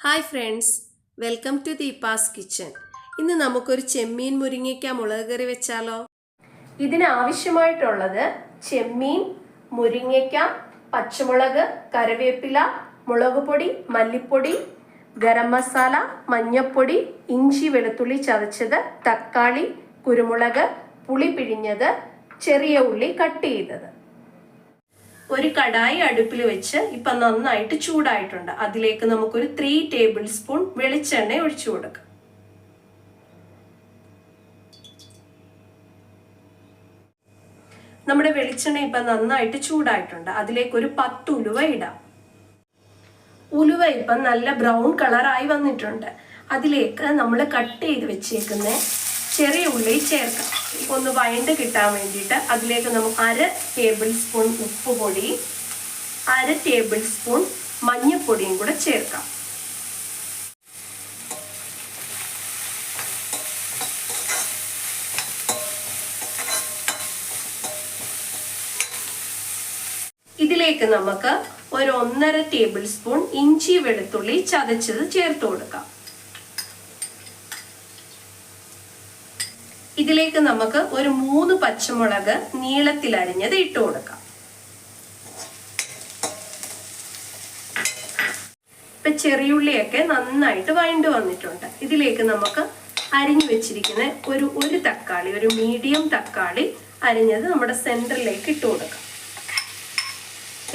Hi friends, welcome to Deepa's kitchen. ഇന്ന് നമുക്കൊരു ചെമ്മീൻ മുരിങ്ങയ്ക്ക മുളക് കറി വെച്ചാലോ? ഇതിന് ആവശ്യമായിട്ടുള്ളത് ചെമ്മീൻ, മുരിങ്ങയ്ക്ക, പച്ചമുളക്, കറിവേപ്പില, മുളക് പൊടി, മല്ലിപ്പൊടി, ഗരം മസാല, മഞ്ഞൾപ്പൊടി, ഇഞ്ചി വെളുത്തുള്ളി ചതച്ചത്, തക്കാളി, കുരുമുളക്, പുളി പിഴിഞ്ഞത്, ചെറിയ ഉള്ളി കട്ട് ചെയ്തത്. ഒരു കടായി അടുപ്പിൽ വെച്ച് ഇപ്പൊ നന്നായിട്ട് ചൂടായിട്ടുണ്ട്. അതിലേക്ക് നമുക്കൊരു 3 ടേബിൾ സ്പൂൺ വെളിച്ചെണ്ണ ഒഴിച്ചു കൊടുക്കാം. നമ്മുടെ വെളിച്ചെണ്ണ ഇപ്പൊ നന്നായിട്ട് ചൂടായിട്ടുണ്ട്. അതിലേക്ക് ഒരു 10 ഉലുവ ഇടാം. ഉലുവ ഇപ്പം നല്ല ബ്രൗൺ കളറായി വന്നിട്ടുണ്ട്. അതിലേക്ക് നമ്മൾ കട്ട് ചെയ്ത് വെച്ചേക്കുന്ന ചെറിയ ഉള്ളി ചേർക്കാം. ഒന്ന് വഴണ്ട് കിട്ടാൻ വേണ്ടിയിട്ട് അതിലേക്ക് നമുക്ക് 1/2 ടേബിൾ സ്പൂൺ ഉപ്പ് പൊടി, 1/2 ടേബിൾ സ്പൂൺ മഞ്ഞൾപ്പൊടിയും കൂടെ ചേർക്കാം. ഇതിലേക്ക് നമുക്ക് ഒരു 1.5 ടേബിൾ സ്പൂൺ ഇഞ്ചി വെളുത്തുള്ളി ചതച്ചത് ചേർത്ത് കൊടുക്കാം. ഇതിലേക്ക് നമുക്ക് ഒരു 3 പച്ചമുളക് നീളത്തിൽ അരിഞ്ഞത് ഇട്ട് കൊടുക്കാം. ഇപ്പൊ ചെറിയുള്ളിയൊക്കെ നന്നായിട്ട് വഴണ്ട് വന്നിട്ടുണ്ട്. ഇതിലേക്ക് നമുക്ക് അരിഞ്ഞു വെച്ചിരിക്കുന്ന ഒരു തക്കാളി, ഒരു മീഡിയം തക്കാളി അരിഞ്ഞത് നമ്മുടെ സെന്ററിലേക്ക് ഇട്ട് കൊടുക്കാം.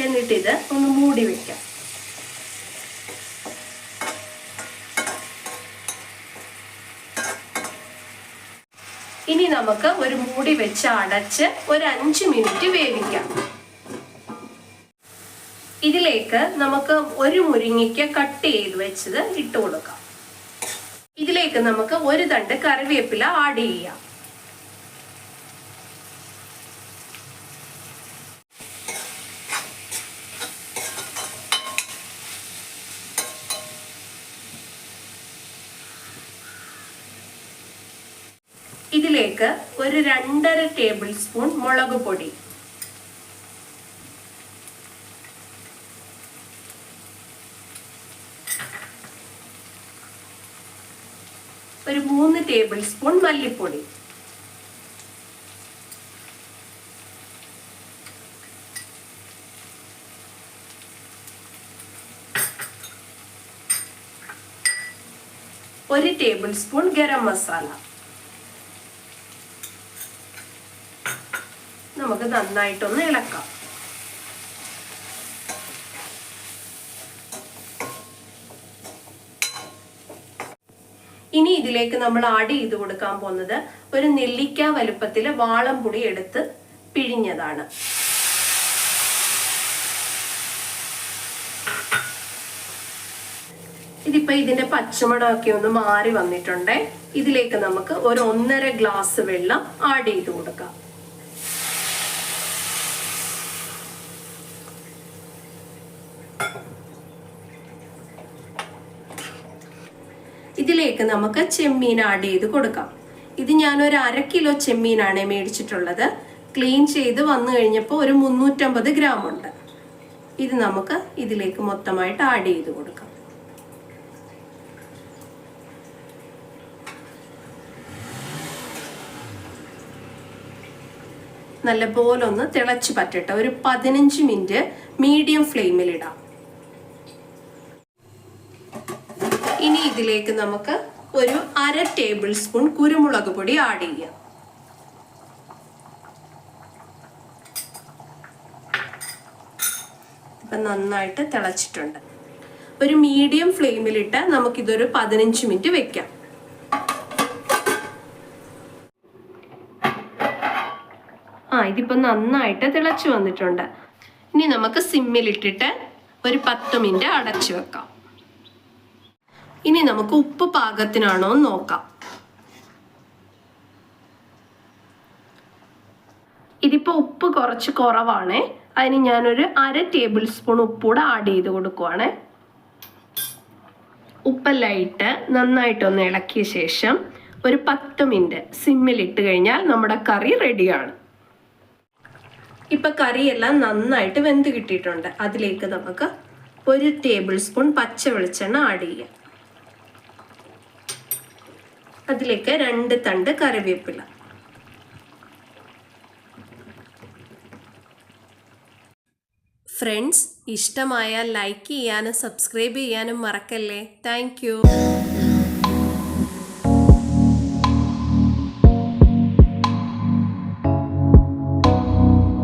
എന്നിട്ട് ഇത് ഒന്ന് മൂടി വെക്കാം. ഇനി നമുക്ക് ഒരു മൂടി വെച്ച് അടച്ച് ഒരു 5 മിനിറ്റ് വേവിക്കാം. ഇതിലേക്ക് നമുക്ക് ഒരു മുരിങ്ങയ്ക്ക കട്ട് ചെയ്ത് വെച്ചത് ഇട്ട് കൊടുക്കാം. ഇതിലേക്ക് നമുക്ക് ഒരു തണ്ട് കറിവേപ്പില ആഡ് ചെയ്യാം. ഇതിലേക്ക് ഒരു 2.5 ടേബിൾ സ്പൂൺ മുളക് പൊടി, ഒരു 3 ടേബിൾ സ്പൂൺ മല്ലിപ്പൊടി, ഒരു ടേബിൾ സ്പൂൺ ഗരം മസാല. നമുക്ക് നന്നായിട്ടൊന്ന് ഇളക്കാം. ഇനി ഇതിലേക്ക് നമ്മൾ ആഡ് ചെയ്ത് കൊടുക്കാൻ പോകുന്നത് ഒരു നെല്ലിക്ക വലുപ്പത്തില് വാളംപുളി എടുത്ത് പിഴിഞ്ഞതാണ്. ഇതിപ്പോ ഇതിന്റെ പച്ചമണമൊക്കെ ഒന്ന് മാറി വന്നിട്ടുണ്ട്. ഇതിലേക്ക് നമുക്ക് ഒരു 1.5 ഗ്ലാസ് വെള്ളം ആഡ് ചെയ്ത് കൊടുക്കാം. ഇതിലേക്ക് നമുക്ക് ചെമ്മീൻ ആഡ് ചെയ്ത് കൊടുക്കാം. ഇത് ഞാനൊരു 1/2 കിലോ ചെമ്മീനാണ് മേടിച്ചിട്ടുള്ളത്. ക്ലീൻ ചെയ്ത് വന്നു കഴിഞ്ഞപ്പോൾ ഒരു 350 ഗ്രാം ഉണ്ട്. ഇത് നമുക്ക് ഇതിലേക്ക് മൊത്തമായിട്ട് ആഡ് ചെയ്ത് കൊടുക്കാം. നല്ലപോലെ ഒന്ന് തിളച്ച് പറ്റട്ടെ. ഒരു 15 മിനിറ്റ് മീഡിയം ഫ്ലെയിമിൽ ഇടാം. ഇനി ഇതിലേക്ക് നമുക്ക് ഒരു 1/2 ടേബിൾ സ്പൂൺ കുരുമുളക് പൊടി ആഡ് ചെയ്യാം. ഇപ്പൊ നന്നായിട്ട് തിളച്ചിട്ടുണ്ട്. ഒരു മീഡിയം ഫ്ലെയിമിലിട്ട് നമുക്കിതൊരു 15 മിനിറ്റ് വെക്കാം. ഇതിപ്പോ നന്നായിട്ട് തിളച്ചു വന്നിട്ടുണ്ട്. ഇനി നമുക്ക് സിമ്മിലിട്ടിട്ട് ഒരു 10 മിനിറ്റ് അടച്ചു വെക്കാം. ഇനി നമുക്ക് ഉപ്പ് പാകത്തിനാണോ എന്ന് നോക്കാം. ഇതിപ്പോ ഉപ്പ് കുറച്ച് കുറവാണ്. അതിന് ഞാനൊരു 1/2 ടേബിൾ സ്പൂൺ ഉപ്പൂടെ ആഡ് ചെയ്ത് കൊടുക്കുവാണ്. ഉപ്പെല്ലാം ഇട്ട് നന്നായിട്ടൊന്ന് ഇളക്കിയ ശേഷം ഒരു 10 മിനിറ്റ് സിമ്മിലിട്ട് കഴിഞ്ഞാൽ നമ്മുടെ കറി റെഡിയാണ്. ഇപ്പൊ കറിയെല്ലാം നന്നായിട്ട് വെന്ത് കിട്ടിയിട്ടുണ്ട്. അതിലേക്ക് നമുക്ക് 1 ടേബിൾ സ്പൂൺ പച്ച വെളിച്ചെണ്ണ ആഡ് ചെയ്യാം. അതിലേക്ക് 2 തണ്ട് കറിവേപ്പില. ഫ്രണ്ട്സ്, ഇഷ്ടമായാൽ ലൈക്ക് ചെയ്യാനും സബ്സ്ക്രൈബ് ചെയ്യാനും മറക്കല്ലേ. Thank you.